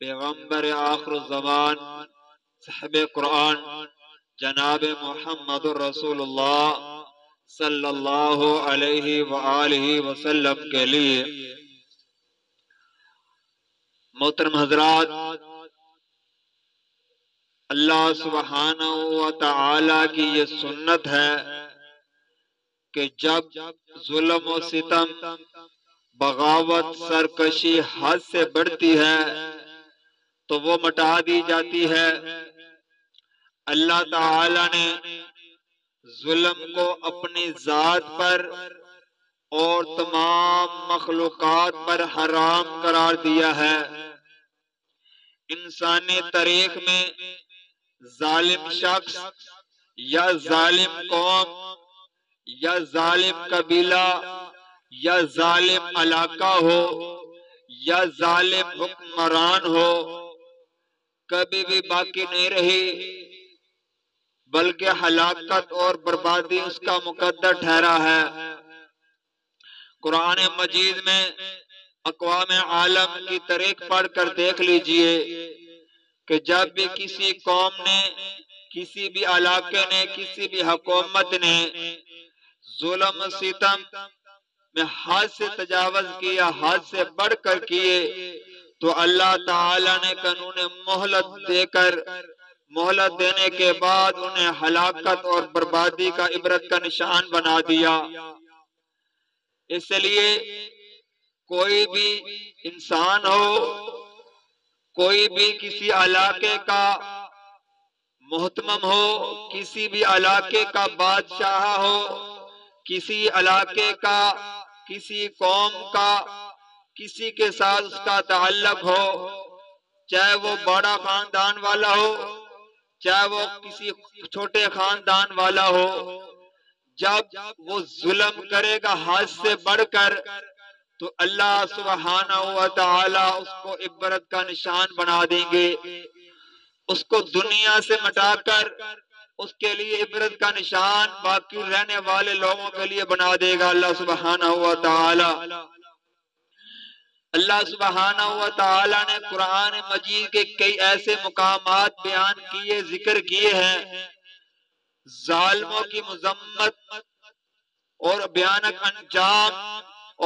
پیغمبر آخر الزمان صاحب قرآن جناب محمد رسول اللہ صلی اللہ علیہ وآلہ وسلم کے لیے محترم حضرات، اللہ سبحانہ و تعالی کی یہ سنت ہے کہ جب ظلم و ستم، بغاوت، سرکشی حد سے بڑھتی ہے تو وہ مٹا دی جاتی ہے۔ اللہ تعالی نے ظلم کو اپنی ذات پر اور تمام مخلوقات پر حرام قرار دیا ہے۔ انسانی تاریخ میں ظالم شخص یا ظالم قوم یا ظالم قبیلہ یا ظالم علاقہ ہو یا ظالم حکمران ہو، کبھی بھی باقی نہیں رہی، بلکہ ہلاکت اور بربادی اس کا مقدر ٹھہرا ہے۔ قرآن مجید میں اقوام عالم کی تاریخ پڑھ کر دیکھ لیجئے کہ جب بھی کسی قوم نے، کسی بھی علاقے نے، کسی بھی حکومت نے ظلم و ستم میں حد سے تجاوز کیا، حد سے بڑھ کر کیے، تو اللہ تعالی نے قانون مہلت دینے کے بعد انہیں ہلاکت اور بربادی کا عبرت کا نشان بنا دیا۔ اس لیے کوئی بھی انسان ہو، کوئی بھی کسی علاقے کا محتمم ہو، کسی بھی علاقے کا بادشاہ ہو، کسی علاقے کا، کسی قوم کا، کسی کے ساتھ اس کا تعلق ہو، چاہے وہ بڑا خاندان والا ہو، چاہے وہ کسی چھوٹے خاندان والا ہو، جب وہ ظلم کرے گا حد سے بڑھ کر تو اللہ سبحانہ و تعالی اس کو عبرت کا نشان بنا دیں گے، اس کو دنیا سے مٹا کر اس کے لیے عبرت کا نشان باقی رہنے والے لوگوں کے لیے بنا دے گا اللہ سبحانہ و تعالی۔ اللہ سبحانہ و تعالی نے قرآن مجید کے کئی ایسے مقامات بیان کیے، ذکر کیے ہیں، ظالموں کی مذمت اور بھیانک انجام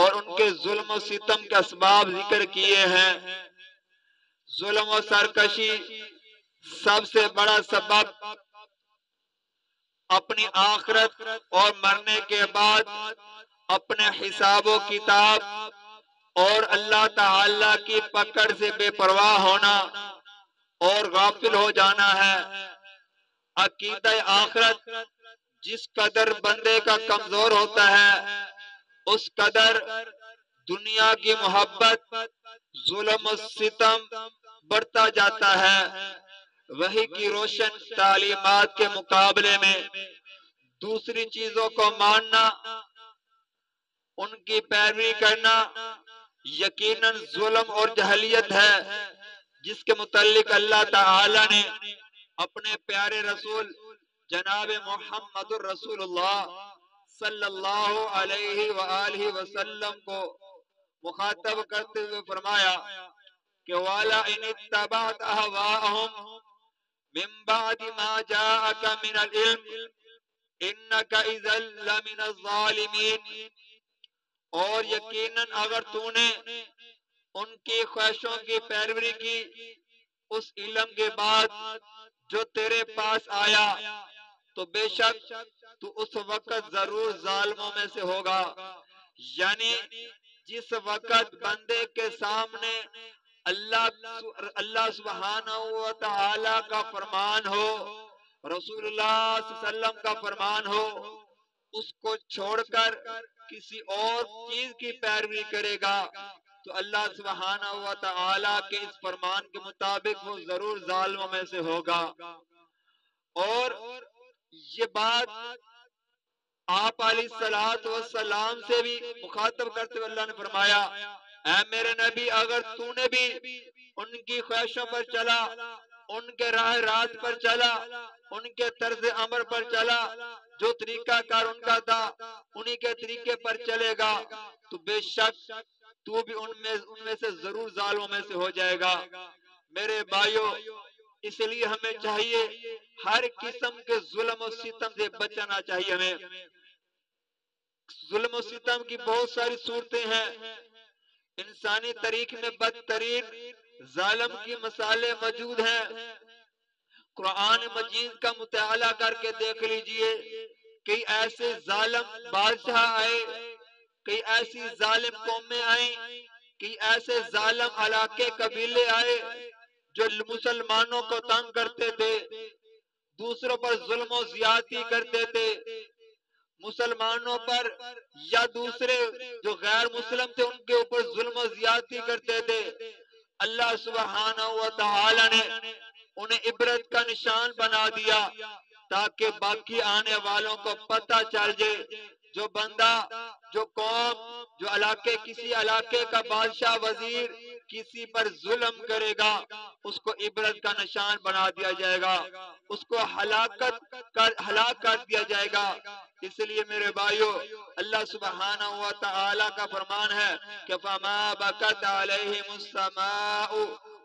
اور ان کے ظلم و ستم کے اسباب ذکر کیے ہیں۔ ظلم و سرکشی سب سے بڑا سبب اپنی آخرت اور مرنے کے بعد اپنے حساب و کتاب اور اللہ تعالی کی پکڑ سے بے پرواہ ہونا اور غافل ہو جانا ہے۔ عقیدہ آخرت جس قدر بندے کا کمزور ہوتا ہے، اس قدر دنیا کی محبت، ظلم و ستم بڑھتا جاتا ہے۔ وحی کی روشن تعلیمات کے مقابلے میں دوسری چیزوں کو ماننا، ان کی پیروی کرنا یقیناً ظلم اور جہلیت ہے، جس کے متعلق اللہ تعالی نے اپنے پیارے رسول جناب محمد رسول اللہ صلی اللہ علیہ وآلہ وسلم کو مخاطب کرتے ہوئے فرمایا کہ وَلَا إِنِ اتَّبَعْتَ أَهْوَاءَهُمْ مِن بَعْدِ مَا جَاءَكَ مِنَ الْعِلْمِ إِنَّكَ إِذًا لَّمِنَ الظَّالِمِينَ، اور یقیناً اگر تو نے ان کی خواہشوں کی پیروی کی اس علم کے بعد جو تیرے پاس آیا، تو بے شک تو اس وقت ضرور ظالموں میں سے ہوگا۔ یعنی جس وقت بندے کے سامنے اللہ سبحانہ و تعالی کا فرمان ہو، رسول اللہ صلی اللہ علیہ وسلم کا فرمان ہو، اس کو چھوڑ کر کسی اور چیز کی پیروی کرے گا تو اللہ سبحانہ و تعالی کے اس فرمان کے مطابق وہ ضرور ظالموں میں سے ہوگا۔ اور یہ بات آپ علیہ السلام سے بھی مخاطب کرتے ہوئے اللہ نے فرمایا، اے میرے نبی، اگر تو نے بھی ان کی خواہشوں پر چلا، ان کے راہ راست پر چلا، ان کے طرز عمل پر چلا، جو طریقہ کار ان کا تھا انہی کے طریقے پر چلے گا، تو بے شک تو بھی ان میں سے ضرور ظالموں میں سے ہو جائے گا۔ میرے بھائیوں، اس لیے ہمیں چاہیے ہر قسم کے ظلم و ستم سے بچنا چاہیے. ہمیں ظلم و ستم کی بہت ساری صورتیں ہیں. انسانی تاریخ میں بدترین ظالم کی مثالیں موجود ہیں. قرآن مجید کا مطالعہ کر کے دیکھ لیجئے. کئی ایسے ظالم بادشاہ آئے، کئی ایسی ظالم قومیں آئیں، کئی ایسے ظالم علاقے قبیلے آئے جو مسلمانوں کو تنگ کرتے تھے، دوسروں پر ظلم و زیادتی کرتے تھے، مسلمانوں پر یا دوسرے جو غیر مسلم تھے ان کے اوپر ظلم و زیادتی کرتے تھے. اللہ سبحانہ و تعالی نے انہیں عبرت کا نشان بنا دیا تاکہ باقی آنے والوں کو پتہ چل جائے. جو بندہ، جو قوم، جو علاقے، کسی علاقے کا بادشاہ، وزیر کسی پر ظلم کرے گا، اس کو عبرت کا نشان بنا دیا جائے گا، اس کو ہلاک کر دیا جائے گا. اس لیے میرے بھائیو، اللہ سبحانہ و تعالی کا فرمان ہے کہ فما بکت علیہم السماء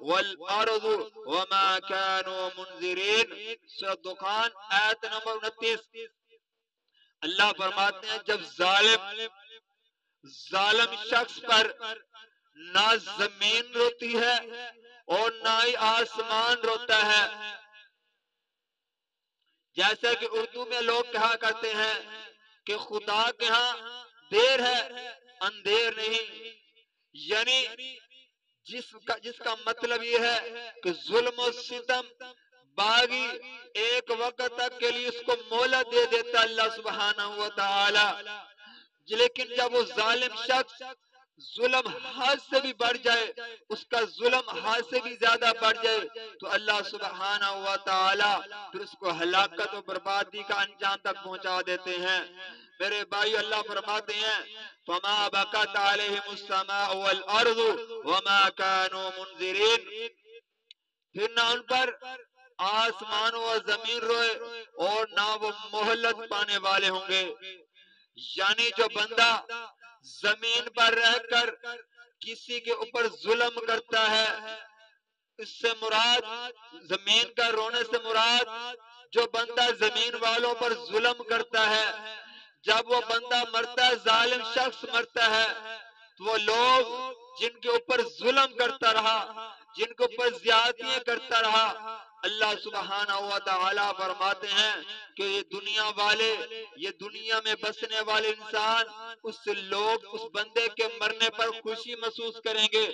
والارض وما كانوا منذرین. سورۃ دخان آیت نمبر 29. اللہ فرماتے ہیں جب ظالم شخص پر نہ زمین روتی ہے اور نہ ہی آسمان روتا ہے. جیسا کہ اردو میں لوگ کہا کرتے ہیں کہ خدا کے ہاں دیر ہے اندھیر نہیں. یعنی جس کا مطلب یہ ہے کہ ظلم و ستم باغی ایک وقت تک کے لیے اس کو مہلت دے دیتا اللہ سبحانہ و تعالی. لیکن جب وہ ظالم شخص ظلم حد سے بھی بڑھ جائے، اس کا ظلم حد سے بھی زیادہ بڑھ جائے، تو اللہ سبحانہ و تعالی پھر اس کو ہلاکت و بربادی کا انجام تک پہنچا دیتے ہیں. میرے بھائی، اللہ فرماتے ہیں فما بکت علیہم السماء والارض وما كانوا منذرین. پھر نہ ان پر آسمان و زمین روئے اور نہ وہ مہلت پانے والے ہوں گے. یعنی جو بندہ زمین پر رہ کر کسی کے اوپر ظلم کرتا ہے، اس سے مراد، زمین کا رونے سے مراد جو بندہ زمین والوں پر ظلم کرتا ہے، جب وہ بندہ مرتا ہے، ظالم شخص مرتا ہے، تو وہ لوگ جن کے اوپر ظلم کرتا رہا، جن کے اوپر زیادتیاں کرتا رہا، اللہ سبحانہ و تعالی فرماتے ہیں کہ یہ دنیا والے، یہ دنیا میں بسنے والے انسان اس بندے کے مرنے پر خوشی محسوس کریں گے،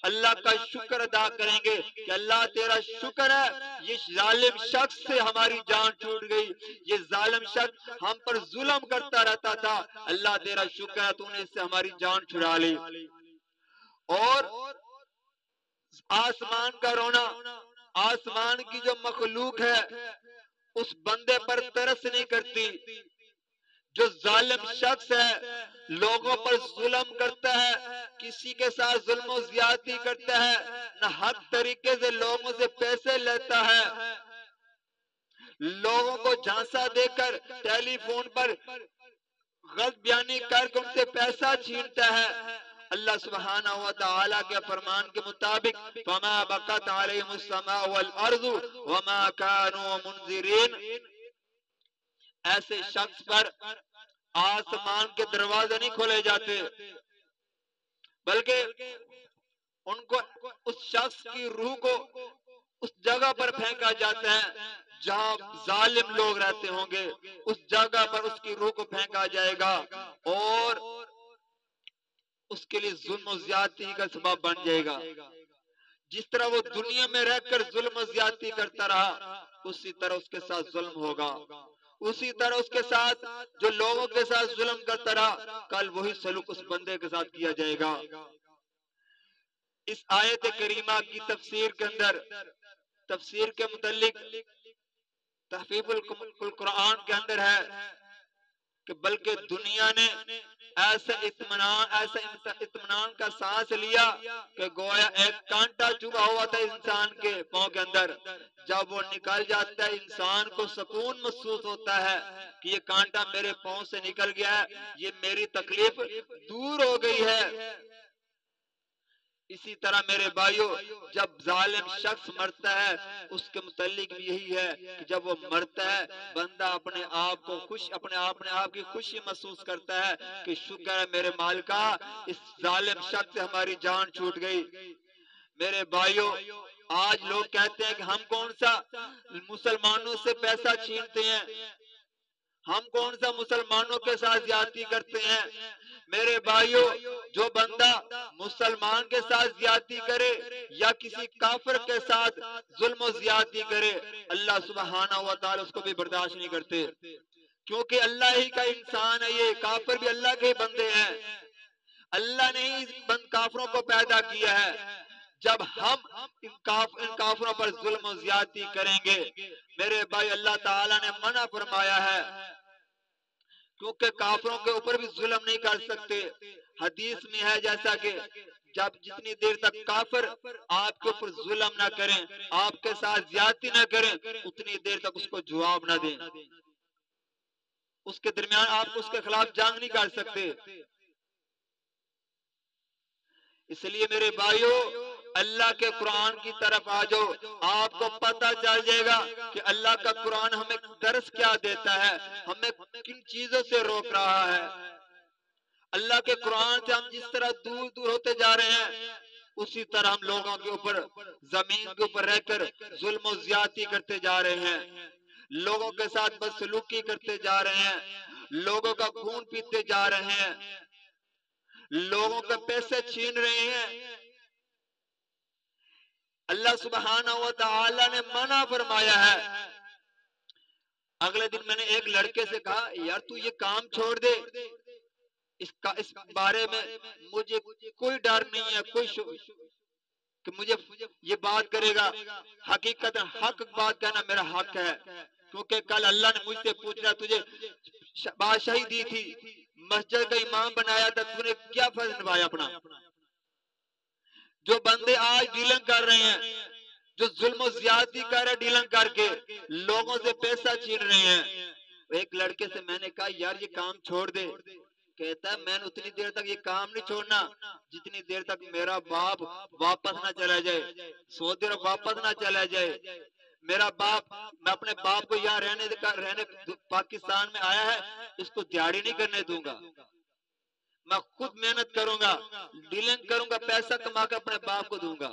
اللہ کا شکر ادا کریں گے کہ اللہ تیرا شکر ہے، یہ ظالم شخص سے ہماری جان چھوٹ گئی، یہ ظالم شخص ہم پر ظلم کرتا رہتا تھا، اللہ تیرا شکر ہے تو نے اس سے ہماری جان چھڑا لی. اور آسمان کا رونا، آسمان کی جو مخلوق ہے اس بندے پر ترس نہیں کرتی. جو ظالم شخص ہے لوگوں پر ظلم کرتا ہے، کسی کے ساتھ ظلم و زیادتی کرتا ہے، نہ حق طریقے سے لوگوں سے پیسے لیتا ہے، لوگوں کو جھانسا دے کر ٹیلی فون پر غلط بیانی کر کے ان سے پیسہ چھینتا ہے، اللہ سبحانہ و تعالی کے فرمان کے مطابق فما بقت علیہم السماء والارض وما كانوا منذرین. ایسے شخص پر آسمان کے دروازے نہیں کھولے جاتے، بلکہ ان کو، اس شخص کی روح کو اس جگہ پر پھینکا جاتا ہے جہاں ظالم لوگ رہتے ہوں گے، اس جگہ پر اس کی روح کو پھینکا جائے گا اور اس کے لیے ظلم و زیادتی کا سبب بن جائے گا. جس طرح وہ دنیا میں رہ کر ظلم و زیادتی کرتا رہا، اسی طرح اس کے ساتھ ظلم ہوگا، اسی طرح اس کے ساتھ جو لوگوں کے ساتھ ظلم کرتا رہا، کل وہی سلوک اس بندے کے ساتھ کیا جائے گا. اس آیت کریمہ کی تفسیر کے اندر، تفسیر کے متعلق تحفیظ القرآن کے اندر ہے کہ بلکہ دنیا نے ایسا اطمینان کا سانس لیا کہ گویا ایک کانٹا چبھا ہوا تھا انسان کے پاؤں کے اندر، جب وہ نکل جاتا ہے انسان کو سکون محسوس ہوتا ہے کہ یہ کانٹا میرے پاؤں سے نکل گیا ہے، یہ میری تکلیف دور ہو گئی ہے. اسی طرح میرے بھائیوں جب ظالم شخص مرتا ہے اس کے متعلق بھی یہی ہے کہ جب وہ مرتا ہے بندہ اپنے آپ کو اپنے آپ کی خوشی محسوس کرتا ہے کہ شکر ہے میرے مالکا اس ظالم شخص سے ہماری جان چھوٹ گئی۔ میرے بھائیوں آج لوگ کہتے ہیں کہ ہم کون سا مسلمانوں سے پیسہ چھینتے ہیں، ہم کون سا مسلمانوں کے ساتھ زیادتی کرتے ہیں۔ میرے بھائیوں جو بندہ مسلمان کے ساتھ زیادتی کرے یا کسی کافر کے ساتھ ظلم و زیادتی کرے اللہ سبحانہ و تعالی اس کو بھی برداشت نہیں کرتے، کیونکہ اللہ ہی کا انسان ہے، یہ کافر بھی اللہ کے بندے ہیں، اللہ نے ہی کافروں کو پیدا کیا ہے۔ جب ہم ان کافروں پر ظلم و زیادتی کریں گے میرے بھائی اللہ تعالیٰ نے منع فرمایا ہے، کیونکہ کافروں کے اوپر بھی ظلم نہیں کر سکتے۔ حدیث میں ہے جیسا کہ جتنی دیر تک کافر آپ کے اوپر ظلم نہ کریں، آپ کے ساتھ زیادتی نہ کریں، اتنی دیر تک اس کو جواب نہ دیں، اس کے درمیان آپ اس کے خلاف جنگ نہیں کر سکتے۔ اس لیے میرے بھائیوں اللہ کے قرآن کی طرف آ جاؤ، آپ کو پتہ چل جائے گا کہ اللہ کا قرآن ہمیں درس کیا دیتا ہے، ہمیں کن چیزوں سے روک رہا ہے۔ اللہ کے قرآن سے ہم جس طرح دور دور ہوتے جا رہے ہیں اسی طرح ہم لوگوں کے اوپر زمین کے اوپر رہ کر ظلم و زیادتی کرتے جا رہے ہیں، لوگوں کے ساتھ بدسلوکی کرتے جا رہے ہیں، لوگوں کا خون پیتے جا رہے ہیں، لوگوں کے پیسے چھین رہے ہیں۔ اللہ سبحانہ و تعالی نے منع فرمایا ہے۔ اگلے دن میں نے ایک لڑکے سے کہا یار تو یہ کام چھوڑ دے، اس بارے میں مجھے کوئی ڈر نہیں ہے، کہ مجھے یہ بات کرے گا، حقیقت حق بات کہنا میرا حق ہے، کیونکہ کل اللہ نے مجھ سے پوچھنا تجھے بادشاہی دی تھی، مسجد کا امام بنایا تھا، تو نے کیا فرض نبھایا اپنا؟ جو بندے آج ڈیلنگ کر رہے ہیں، جو ظلم و زیادتی کر رہے ہیں ڈیلنگ کر کے لوگوں سے پیسہ چھین رہے ہیں، ایک لڑکے سے میں نے کہا یار یہ کام چھوڑ دے، کہتا ہے میں نے اتنی دیر تک یہ کام نہیں چھوڑنا جتنی دیر تک میرا باپ واپس نہ چلا جائے، سعودی عرب واپس نہ چلا جائے، میرا باپ، میں اپنے باپ کو یہاں رہنے پاکستان میں آیا ہے اس کو دیہڑی نہیں کرنے دوں گا، میں خود محنت کروں گا، ڈیلنگ کروں گا، پیسہ کما کے اپنے باپ کو دوں گا۔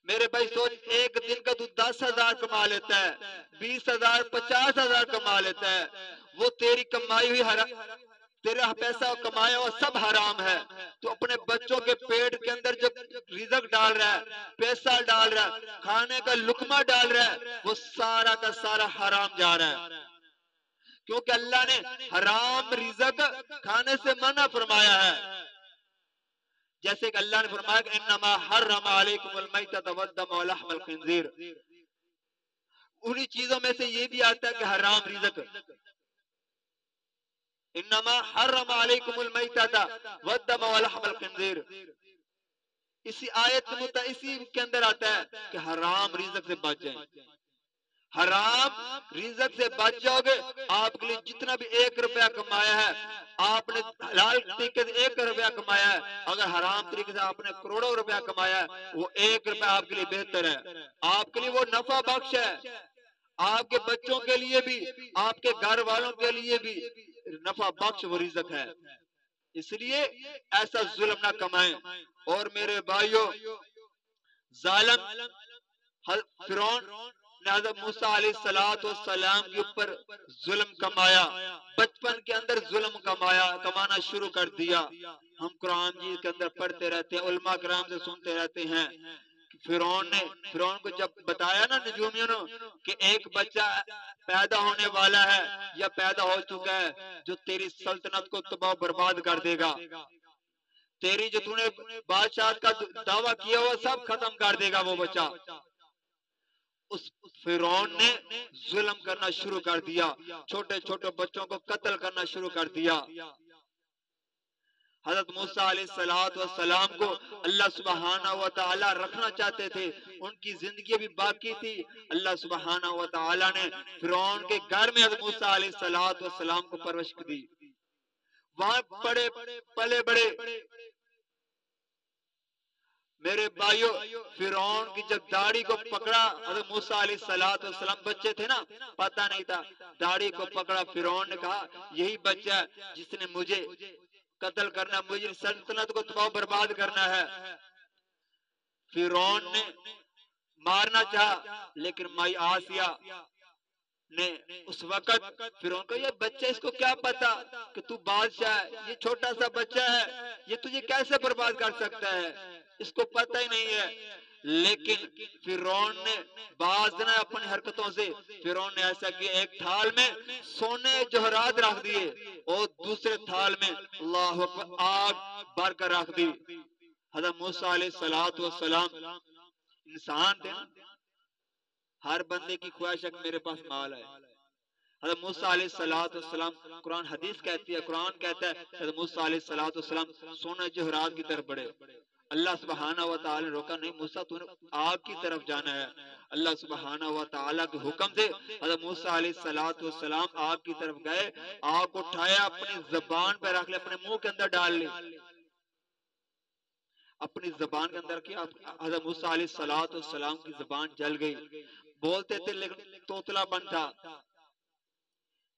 میرے بھائی سوچ ایک دن کا تو 10,000 کما لیتا ہے، 20,000 50,000 کما لیتا ہے، وہ تیری کمائی ہوئی تیرا پیسہ کمایا ہوا سب حرام ہے، تو اپنے بچوں کے پیٹ کے اندر جو رزق ڈال رہا ہے، پیسہ ڈال رہا ہے، کھانے کا لقمہ ڈال رہا ہے، وہ سارا کا سارا حرام جا رہا ہے، کیونکہ اللہ نے حرام رزق کھانے سے منع فرمایا ہے۔ جیسے کہ اللہ نے فرمایا کہ انما حرم علیکم المیتۃ والدم ولحم الخنزیر، انہی چیزوں میں سے یہ بھی آتا ہے کہ حرام رزق، انما حرم علیکم المیتۃ والدم ولحم الخنزیر، اسی آیت اسی کے اندر آتا ہے کہ حرام رزق سے بچ جائیں، حرام رزق سے بچ جاؤ گے، آپ کے لیے جتنا بھی 1 روپیہ کمایا ہے، آپ نے حلال طریقے سے 1 روپیہ کمایا ہے، اگر حرام طریقے سے آپ نے کروڑوں روپیہ کمایا ہے وہ 1 روپیہ آپ کے لیے بہتر ہے، آپ کے لیے وہ نفع بخش ہے، آپ کے بچوں کے لیے بھی، آپ کے گھر والوں کے لیے بھی نفع بخش وہ رزق ہے، اس لیے ایسا ظلم نہ کمائیں۔ اور میرے بھائیوں ظالم فرعون نے حضرت موسیٰ علیہ السلام کے اوپر ظلم کمایا، بچپن کے اندر ظلم کمانا شروع کر دیا۔ ہم قرآن جی کے اندر پڑھتے رہتے ہیں، علماء کرام سے سنتے رہتے ہیں، فرعون کو جب بتایا نا نجومیوں نے کہ ایک بچہ پیدا ہونے والا ہے یا پیدا ہو چکا ہے جو تیری سلطنت کو تباہ برباد کر دے گا، تیری جو تو نے بادشاہت کا دعویٰ کیا ہوا سب ختم کر دے گا وہ بچہ، اس فرعون نے ظلم کرنا شروع کر دیا، چھوٹے چھوٹے بچوں کو قتل کرنا شروع کر دیا۔ حضرت موسیٰ علیہ السلام کو اللہ سبحانہ و تعالی رکھنا چاہتے تھے، ان کی زندگی بھی باقی تھی، اللہ سبحانہ و تعالی نے فرعون کے گھر میں حضرت موسیٰ علیہ السلام کو پرورش دی، وہاں پلے بڑے، میرے بھائیو فرعون کی جب داڑھی کو پکڑا، حضرت موسیٰ علیہ السلام بچے تھے نا، پتہ نہیں تھا، داڑھی کو پکڑا، فرعون نے کہا یہی بچہ ہے جس نے مجھے قتل کرنا، مجھے سلطنت کو تباہ برباد کرنا ہے۔ فرعون نے مارنا چاہا، لیکن مائی آسیہ نے اس وقت فرعون کو، یہ بچہ اس کو کیا پتا کہ تو بادشاہ ہے، یہ چھوٹا سا بچہ ہے، یہ تجھے کیسے برباد کر سکتا ہے، اس کو پتہ ہی نہیں ہے۔ لیکن فرعون نے باز نہ اپنی حرکتوں سے، فرعون نے ایسا کیا، ایک تھال میں سونے جوہرات رکھ دیے اور دوسرے تھال میں اللہ اکبر آگ بھر کر رکھ دی۔ حضرت موسیٰ علیہ السلام انسان تھے، ہر بندے کی خواہش ہے کہ میرے پاس مال ہے۔ حضرت موسیٰ علیہ السلام، قرآن حدیث کہتی ہے، قرآن کہتا ہے حضرت موسیٰ علیہ السلام سونے جوہرات کی طرف بڑھے، اللہ سبحانہ و تعالی نے روکا، نہیں موسیٰ تو نے آگ کی طرف جانا ہے۔ اللہ سبحانہ و تعالی کے حکم سے حضرت موسیٰ علیہ السلام آگ کی طرف گئے، آگ کو اٹھایا، اپنی زبان پہ رکھ لے، اپنے منہ کے اندر ڈال لی، اپنی زبان کے اندر کیا، حضرت موسیٰ علیہ السلام کی زبان جل گئی، بولتے تھے لیکن توتلا بن تھا۔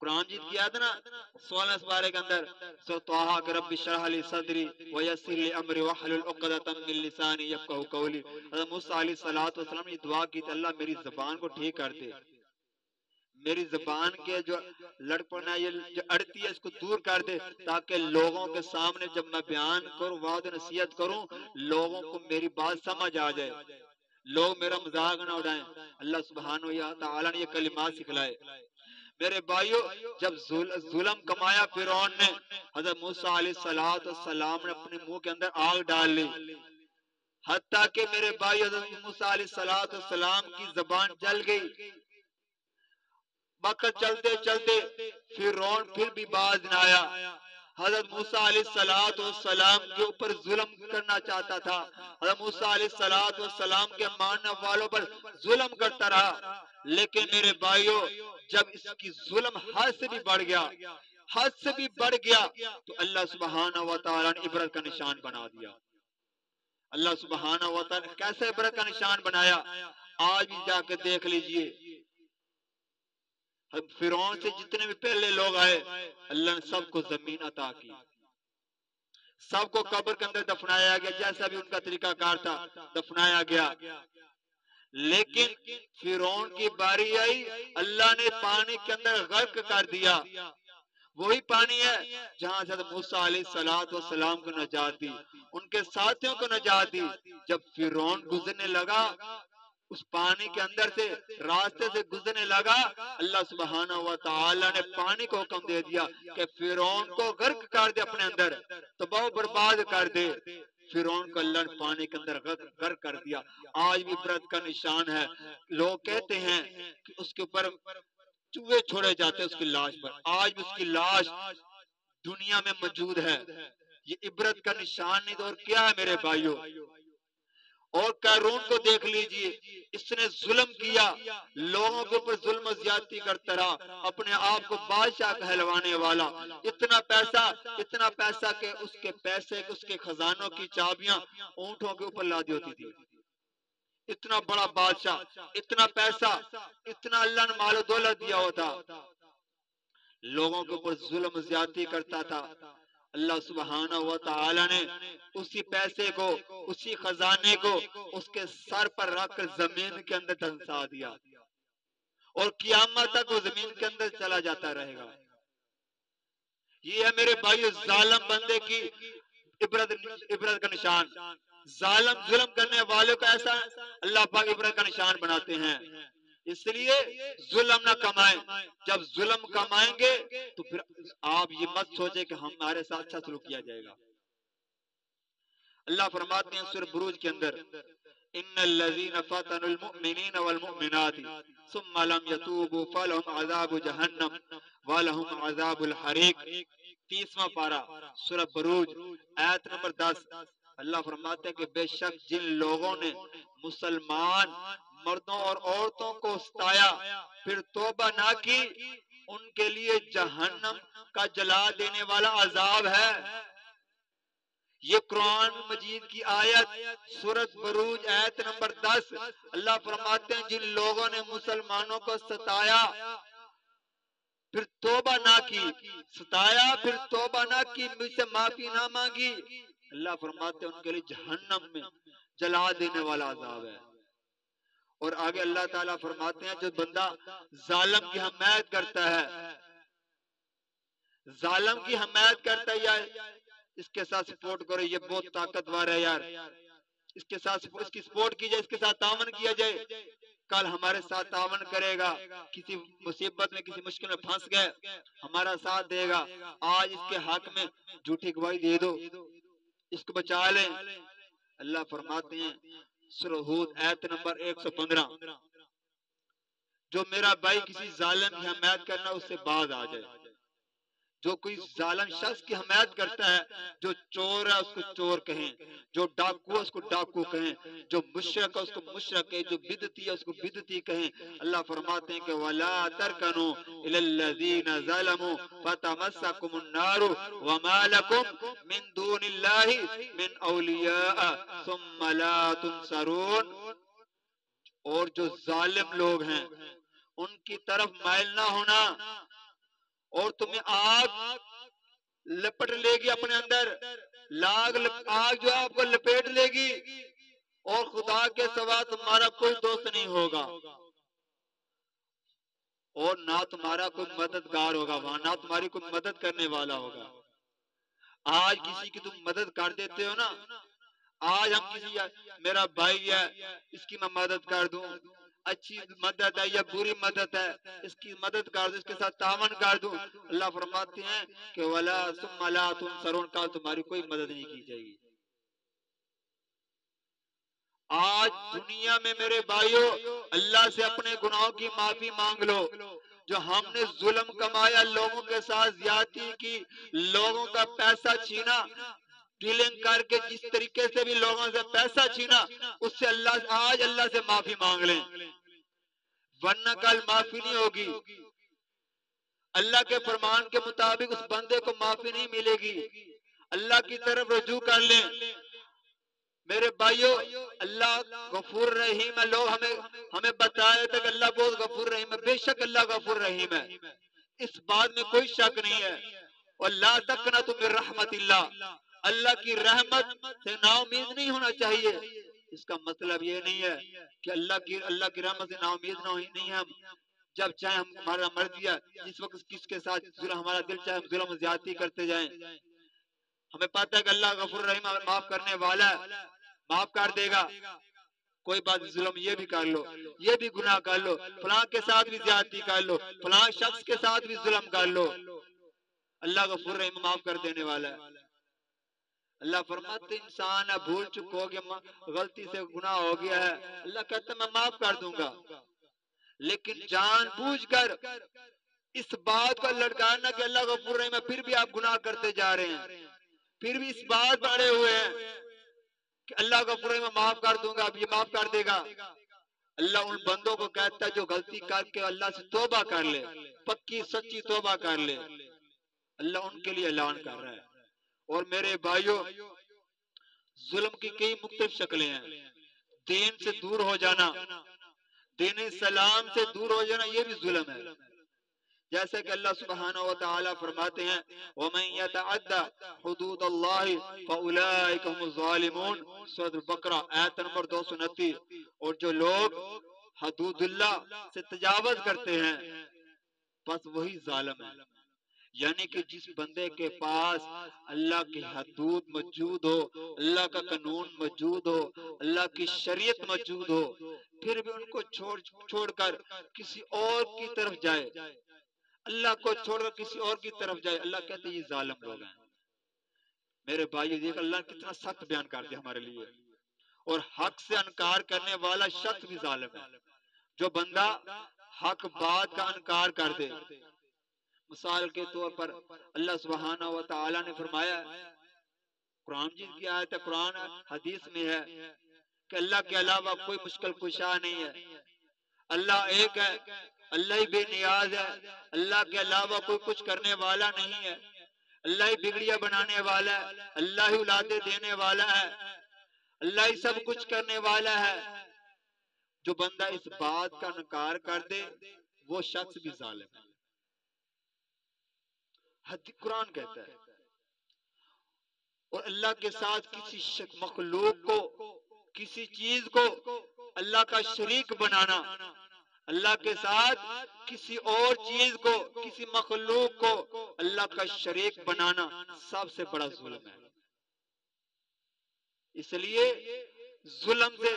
قرآن جیت کیا تھا نا 16 سپارے کے اندر، سورۃ طٰہٰ کہ رب اشرح لی صدری ویسر لی امری واحلل عقدۃ من لسانی یفقہوا قولی۔ حضرت موسیٰ علیہ السلام نے دعا کی تھی، اللہ میری زبان کو ٹھیک کر دے، میری زبان کے جو لڑپن ہے، یہ جو اڑتی ہے، اس کو دور کر دے، تاکہ لوگوں کے سامنے جب میں بیان کروں، وعظ نصیحت کروں، لوگوں کو میری بات سمجھ آ جائے، لوگ میرا مذاق نہ اڑائیں۔ اللہ سبحانہ و تعالی نے یہ کلمات سکھلائے۔ میرے بھائیو جب ظلم کمایا فرعون نے، حضرت موسیٰ علیہ السلام نے اپنے منہ کے اندر آگ ڈال لی، حتیٰ کہ میرے بھائی حضرت موسیٰ علیہ السلام کی زبان جل گئی۔ وقت چلتے چلتے فرعون پھر بھی باز نہ آیا، حضرت موسیٰ علیہ السلام کے اوپر ظلم کرنا چاہتا تھا، حضرت موسیٰ علیہ السلام کے ماننے والوں پر ظلم کرتا رہا۔ لیکن میرے بھائیوں جب اس کی ظلم حد سے بھی بڑھ گیا، حد سے بھی بڑھ گیا، تو اللہ سبحانہ و تعالیٰ نے عبرت کا نشان بنا دیا۔ اللہ سبحانہ و تعالیٰ نے کیسے عبرت کا نشان بنایا، آج بھی جا کے دیکھ لیجئے۔ فرعون سے جتنے بھی پہلے لوگ آئے، اللہ نے سب کو زمین عطا کی، سب کو قبر کے اندر دفنایا گیا، جیسا بھی ان کا طریقہ کار تھا دفنایا گیا۔ لیکن فرعون کی باری آئی، اللہ نے پانی کے اندر غرق کر دیا، وہی پانی ہے جہاں حضرت موسیٰ علیہ السلام کو نجات دی، ان کے ساتھیوں کو نجات دی۔ جب فرعون گزرنے لگا اس پانی کے اندر سے، راستے سے گزرنے لگا، اللہ سبحانہ و تعالی نے پانی کو حکم دے دیا کہ فرعون کو غرق کر دے، اپنے اندر تباہ و برباد کر دے۔ فرعون کو اللہ نے پانی کے اندر غرق کر دیا۔ آج بھی عبرت کا نشان ہے، لوگ کہتے ہیں کہ اس کے اوپر چوہے چھوڑے جاتے ہیں اس کی لاش پر، آج بھی اس کی لاش دنیا میں موجود ہے۔ یہ عبرت کا نشان نہیں تو اور کیا ہے میرے بھائیوں؟ اور قارون کو دیکھ لیجئے، اس نے ظلم کیا، لوگوں کے اوپر ظلم و زیادتی کرتا رہا، اپنے آپ کو بادشاہ کہلوانے والا، اتنا پیسہ کہ اس کے پیسے، اس کے خزانوں کی چابیاں اونٹوں کے اوپر لادی ہوتی تھی۔ اتنا بڑا بادشاہ، اتنا پیسہ، اتنا اللہ نے مال و دولت دیا ہوتا، لوگوں کے اوپر ظلم و زیادتی کرتا تھا۔ اللہ سبحانہ و تعالی نے اسی پیسے کو، اسی خزانے کو اس کے سر پر رکھ کر زمین کے اندر دھنسا دیا، اور قیامت تک وہ زمین کے اندر چلا جاتا رہے گا۔ یہ ہے میرے بھائیو ظالم بندے کی عبرت کا نشان۔ ظلم کرنے والوں کا ایسا اللہ پاک عبرت کا نشان بناتے ہیں۔ اس لیے ظلم نہ کمائیں، جب ظلم کمائیں گے تو پھر آپ یہ مت سوچیں کہ ہمارے ساتھ اچھا سلوک کیا جائے گا۔ اللہ فرماتے ہیں سورہ بروج کے اندر، ان الذين فتنوا المؤمنين والمؤمنات ثم لم يتوبوا فلهم عذاب جہنم ولهم عذاب الحریق۔ 30واں پارہ سورہ بروج آیت نمبر 10۔ اللہ فرماتے ہیں کہ بے شک جن لوگوں نے مسلمان مردوں اور عورتوں کو ستایا پھر توبہ نہ کی، ان کے لیے جہنم کا جلا دینے والا عذاب ہے۔ یہ قرآن مجید کی آیت سورۃ بروج آیت نمبر 10، اللہ فرماتے ہیں جن لوگوں نے مسلمانوں کو ستایا پھر توبہ نہ کی، ستایا پھر توبہ نہ کی، مجھ سے معافی نہ مانگی، اللہ فرماتے ہیں ان کے لیے جہنم میں جلا دینے والا عذاب ہے۔ اور آگے اللہ تعالیٰ فرماتے ہیں جو بندہ ظالم کی حمایت کرتا ہے، ظالم کی حمایت کرتا ہے، یا اس کے ساتھ سپورٹ کرو، یہ بہت طاقتور ہے یار، اس کے ساتھ اس کی سپورٹ کی جائے، اس کے ساتھ تعاون کیا جائے، کل ہمارے ساتھ تعاون کرے گا، کسی مصیبت میں کسی مشکل میں پھنس گئے ہمارا ساتھ دے گا، آج اس کے حق میں جھوٹی گواہی دے دو، اس کو بچا لیں۔ اللہ فرماتے ہیں سورہ ہود آیت نمبر 115، جو میرا بھائی کسی ظالم کی حمایت کرنا اس سے باز آ جائے، جو کوئی ظالم شخص کی حمایت کرتا ہے، جو چور ہے اس کو چور کہیں، جو ڈاکو ہے اس کو ڈاکو کہیں، جو مشرک ہے اس کو مشرک کہیں، جو بدعتی ہے اس کو بدعتی کہیں، اللہ فرماتے ہیں کہ وَلَا تَرْكَنُوا إِلَى الَّذِينَ ظَلَمُوا فَتَمَسَّكُمُ النَّارُ وَمَا لَكُمْ مِن دُونِ اللَّهِ مِنْ أَوْلِيَاءَ ثُمَّ لَا تُنصَرُونَ۔ اور جو ظالم لوگ ہیں ان کی طرف مائل نہ ہونا، اور تمہیں آگ لپٹ لے گی اپنے اندر، آگ جو آپ کو لپیٹ لے گی، اور خدا کے سوا تمہارا کوئی دوست نہیں ہوگا، اور نہ تمہارا کوئی مددگار ہوگا وہاں، نہ تمہاری کوئی مدد کرنے والا ہوگا۔ آج کسی کی تم مدد کر دیتے ہو نا، آج ہم کسی میرا بھائی ہے اس کی میں مدد کر دوں، اچھی مدد ہے یا بری مدد ہے اس کی مدد کر دوں، اس کے ساتھ تعاون کر دوں، اللہ فرماتے ہیں کہ وَلَا ثُمَّ لَا تُنصَرُونَ، کا تمہاری کوئی مدد نہیں کی جائے گی۔ آج دنیا میں میرے بھائیوں اللہ سے اپنے گناہوں کی معافی مانگ لو، جو ہم نے ظلم کمایا، لوگوں کے ساتھ زیادتی کی، لوگوں کا پیسہ چھینا، ڈیلنگ کر کے جس طریقے سے بھی لوگوں سے پیسہ چھینا، اس سے آج اللہ سے معافی مانگ لیں، ورنہ کل معافی نہیں ہوگی۔ اللہ کے فرمان کے مطابق اس بندے کو معافی نہیں ملے گی، اللہ کی طرف رجوع کر لیں۔ میرے بھائیوں اللہ غفور رحیم ہے، لوگ ہمیں بتایا تھا کہ اللہ بہت غفور رحیم ہے، بے شک اللہ غفور رحیم ہے، اس بات میں کوئی شک نہیں ہے۔ وَلَا تَقْنَطُوا مِن رَحْمَتِ اللَّهِ، اللہ کی رحمت سے نا امید نہیں ہونا چاہیے۔ اس کا مطلب یہ نہیں ہے کہ اللہ کی رحمت سے نا امید نہیں ہے، ہم جب چاہے ہمارا مرضی ہے، جس وقت کس کے ساتھ ہمارا دل چاہے ہم ظلم و زیادتی کرتے جائیں، ہمیں پتہ ہے کہ اللہ غفور رحیم معاف کرنے والا ہے، معاف کر دے گا، کوئی بات ظلم یہ بھی کر لو، یہ بھی گناہ کر لو، فلاں کے ساتھ بھی زیادتی کر لو، فلاں شخص کے ساتھ بھی ظلم کر لو، اللہ غفور رحیم معاف کر دینے والا ہے۔ اللہ فرماتے انسان ہے بھول چک ہو گیا، غلطی سے گناہ ہو گیا ہے، اللہ کہتا ہے میں معاف کر دوں گا، لیکن جان بوجھ کر اس بات کو لڑکانا کہ اللہ غفور رحیم ہے، پھر بھی آپ گناہ کرتے جا رہے ہیں، پھر بھی اس بات پر اڑے ہوئے ہیں کہ اللہ غفور رحیم معاف کر دوں گا، اب یہ معاف کر دے گا۔ اللہ ان بندوں کو کہتا ہے جو غلطی کر کے اللہ سے توبہ کر لے، پکی سچی توبہ کر لے، اللہ ان کے لیے اعلان کر رہا ہے۔ اور میرے بھائیوں ظلم کی کئی مختلف شکلیں ہیں، دین سے دور ہو جانا، دین اسلام سے دور ہو جانا یہ بھی ظلم ہے، جیسے کہ اللہ سبحانہ وتعالی فرماتے ہیں وَمَن يَتَعَدَّ حُدُودَ اللَّهِ فَأُولَئِكَ هُمُ الظَّالِمُونَ، سورۃ البقرہ آیت نمبر 229۔ اور جو لوگ حدود اللہ سے تجاوز کرتے ہیں بس وہی ظالم ہے، یعنی کہ جس بندے کے پاس اللہ کی حدود موجود ہو، اللہ کا قانون موجود ہو، اللہ کی شریعت موجود ہو، پھر بھی ان کو چھوڑ کر کسی اور کی طرف جائے، اللہ کو چھوڑ کر کسی اور کی طرف جائے، اللہ کہتے ہیں یہ ظالم لوگ ہیں۔ میرے بھائی دیکھ اللہ نے کتنا سخت بیان کر دیا ہمارے لیے، اور حق سے انکار کرنے والا شخص بھی ظالم ہے، جو بندہ حق بات کا انکار کر دے۔ مثال کے طور پر اللہ سبحانہ و تعالی نے فرمایا، قرآن جس کی آیت ہے، قرآن حدیث میں ہے کہ اللہ کے علاوہ کوئی مشکل کشا نہیں ہے، اللہ ایک ہے، اللہ ہی بے نیاز ہے، اللہ کے علاوہ کوئی کچھ کرنے والا نہیں ہے، اللہ ہی بگڑیاں بنانے والا ہے، اللہ ہی اولادیں دینے والا ہے، اللہ ہی سب کچھ کرنے والا ہے۔ جو بندہ اس بات کا انکار کر دے وہ شخص بھی ظالم ہے۔ قرآن کہتا ہے، اور اللہ کے ساتھ کسی مخلوق کو، کسی چیز کو اللہ کا شریک بنانا، اللہ کے ساتھ کسی اور چیز کو، کسی مخلوق کو اللہ کا شریک بنانا سب سے بڑا ظلم ہے۔ اس لیے ظلم سے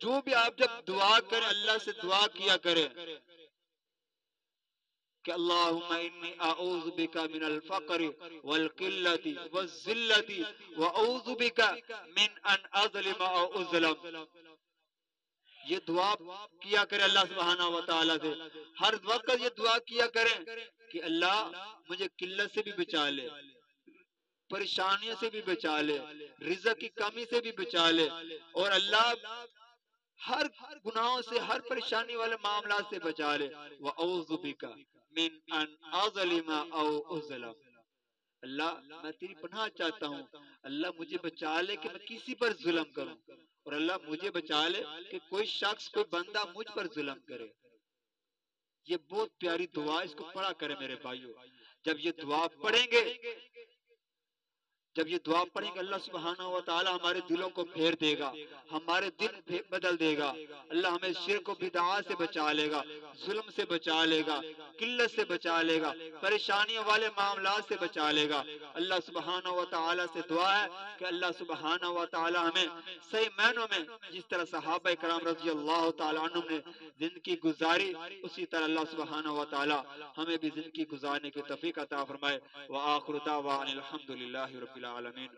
جو بھی آپ جب دعا کریں اللہ سے دعا کیا کریں کہ اللہم انی اعوذ بک من الفقر والقلت والذلت واعوذ بک من ان اظلم او اظلم۔ یہ دعا کیا کرے اللہ سبحانہ وتعالی سے، ہر وقت یہ دعا کیا کریں کہ اللہ مجھے قلت سے بھی بچا لے، پریشانیوں سے بھی بچا لے، رزق کی کمی سے بھی بچا لے، اور اللہ ہر گناہوں سے، ہر پریشانی والے معاملات سے بچا لے۔ وَأَعُوذُ بِكَ مِنْ أَنْ أَظْلِمَ أَوْ أُظْلَمَ۔ اللہ میں تیری پناہ چاہتا ہوں، اللہ مجھے بچا لے کہ میں کسی پر ظلم کروں، اور اللہ مجھے بچا لے کہ کوئی شخص، کوئی بندہ مجھ پر ظلم کرے۔ یہ بہت پیاری دعا، اس کو پڑھا کرے میرے بھائیوں۔ جب یہ دعا پڑھیں گے، جب یہ دعا پڑھیں گے اللہ سبحانہ وتعالی ہمارے دلوں کو پھیر دے گا، ہمارے دل بدل دے گا۔ اللہ ہمیں شرک و بدعات سے بچا لے گا، ظلم سے بچا لے گا، قلت سے بچا لے گا، پریشانیوں والے معاملات سے بچا لے گا۔ اللہ سبحانہ وتعالی سے دعا ہے کہ اللہ سبحانہ وتعالی ہمیں صحیح معنوں میں جس طرح صحابہ کرام رضی اللہ تعالی عنہم نے زندگی گزاری، اسی طرح اللہ سبحانہ وتعالی ہمیں بھی زندگی گزارنے کی توفیق عطا فرمائے۔ وآخر دعوانا الحمدللہ رب العالمین۔